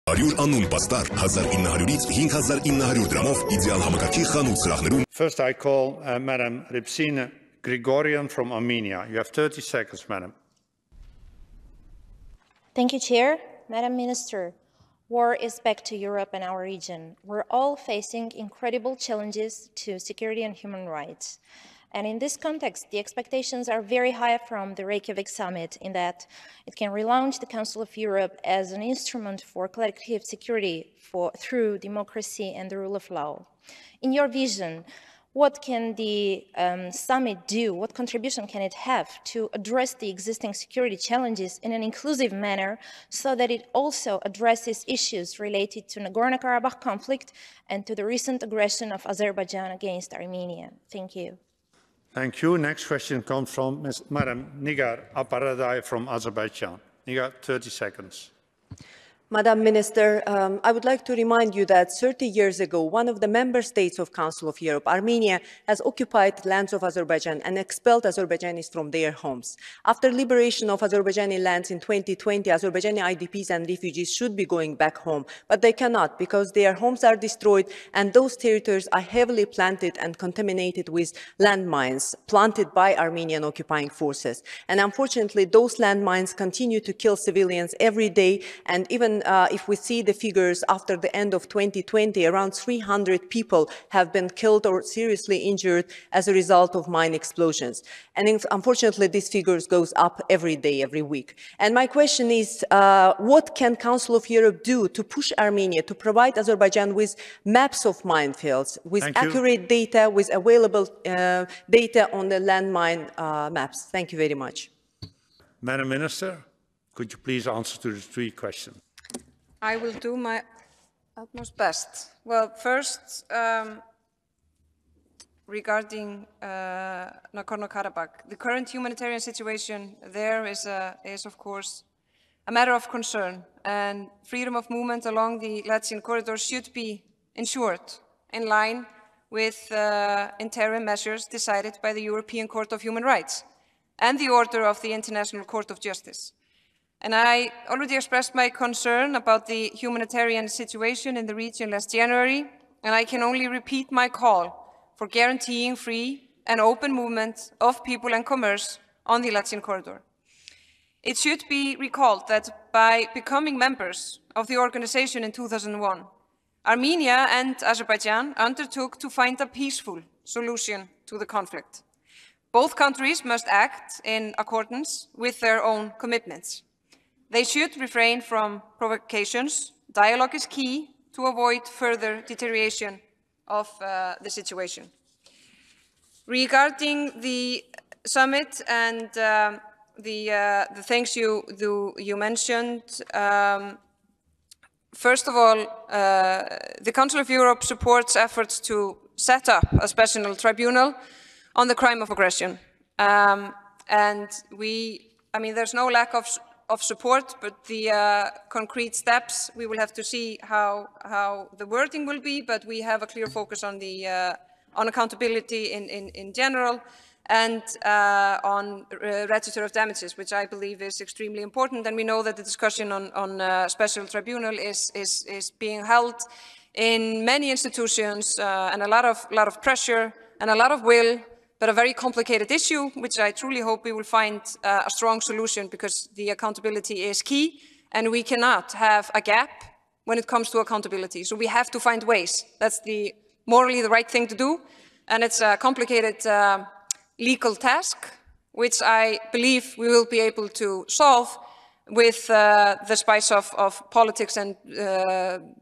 Արյուր անուն պաստար 1900-ից 5900 դրամով իդեալ համակարգի խանութ սրահներում. First I call Madam Ripsina Grigorian from Armenia. You have 30 seconds, Madam. Thank you, Chair. Madam Minister, war is back to Europe and our region. We're all facing incredible challenges to security and human rights. And in this context, the expectations are very high from the Reykjavik summit in that it can relaunch the Council of Europe as an instrument for collective security through democracy and the rule of law. In your vision, what can the summit do? What contribution can it have to address the existing security challenges in an inclusive manner so that it also addresses issues related to Nagorno-Karabakh conflict and to the recent aggression of Azerbaijan against Armenia? Thank you. Thank you. Next question comes from Madam Nigar Aparadai from Azerbaijan. Nigar, 30 seconds. Madam Minister, I would like to remind you that 30 years ago, one of the member states of Council of Europe, Armenia, has occupied lands of Azerbaijan and expelled Azerbaijanis from their homes. After liberation of Azerbaijani lands in 2020, Azerbaijani IDPs and refugees should be going back home, but they cannot because their homes are destroyed and those territories are heavily planted and contaminated with landmines planted by Armenian occupying forces. And unfortunately, those landmines continue to kill civilians every day, and even if we see the figures after the end of 2020, around 300 people have been killed or seriously injured as a result of mine explosions. And unfortunately, these figures goes up every day, every week. And my question is, what can Council of Europe do to push Armenia to provide Azerbaijan with maps of minefields, with accurate data, with available data on the landmine maps? Thank you very much. Madam Minister, could you please answer to the three questions? I will do my utmost best. Well, first, regarding Nagorno-Karabakh, the current humanitarian situation there is of course, a matter of concern, and freedom of movement along the Lachin corridor should be ensured in line with interim measures decided by the European Court of Human Rights and the order of the International Court of Justice. And I already expressed my concern about the humanitarian situation in the region last January, and I can only repeat my call for guaranteeing free and open movement of people and commerce on the Lachin corridor. It should be recalled that by becoming members of the organization in 2001, Armenia and Azerbaijan undertook to find a peaceful solution to the conflict. Both countries must act in accordance with their own commitments. They should refrain from provocations. Dialogue is key to avoid further deterioration of the situation. Regarding the summit and the things you mentioned, first of all, the Council of Europe supports efforts to set up a special tribunal on the crime of aggression. And there's no lack of support, but the concrete steps, we will have to see how the wording will be, but we have a clear focus on the on accountability in general and on register of damages, which I believe is extremely important. And we know that the discussion on special tribunal is being held in many institutions and a lot of pressure and a lot of will, but a very complicated issue, which I truly hope we will find a strong solution, because the accountability is key, and we cannot have a gap when it comes to accountability. So we have to find ways. That's morally the right thing to do, and it's a complicated legal task, which I believe we will be able to solve with the spice of politics and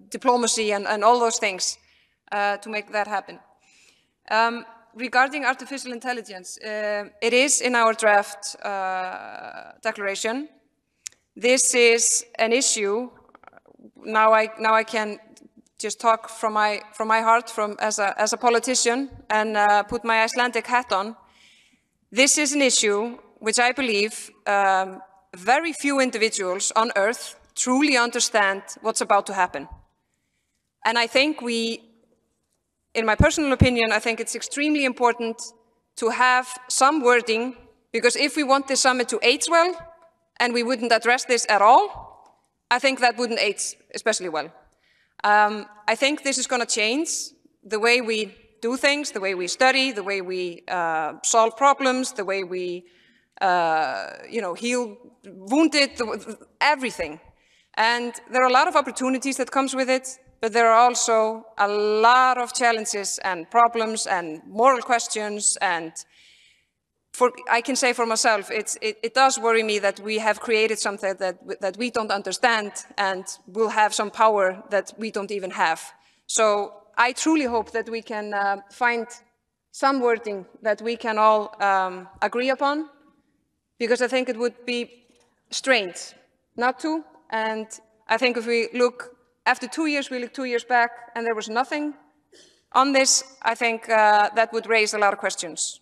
diplomacy and all those things to make that happen. Regarding artificial intelligence, it is in our draft declaration. This is an issue. Now I can just talk from my heart, as a politician, and put my Icelandic hat on. This is an issue which I believe very few individuals on Earth truly understand what's about to happen. And I think in my personal opinion, I think it's extremely important to have some wording, because if we want this summit to age well, and we wouldn't address this at all, I think that wouldn't aid especially well. I think this is going to change the way we do things, the way we study, the way we solve problems, the way we heal wounded, everything. And there are a lot of opportunities that comes with it, but there are also a lot of challenges and problems and moral questions. And I can say for myself, it does worry me that we have created something that we don't understand and will have some power that we don't even have. So I truly hope that we can find some wording that we can all agree upon, because I think it would be strange not to. And I think if we look, after 2 years, we look 2 years back and there was nothing on this, I think that would raise a lot of questions.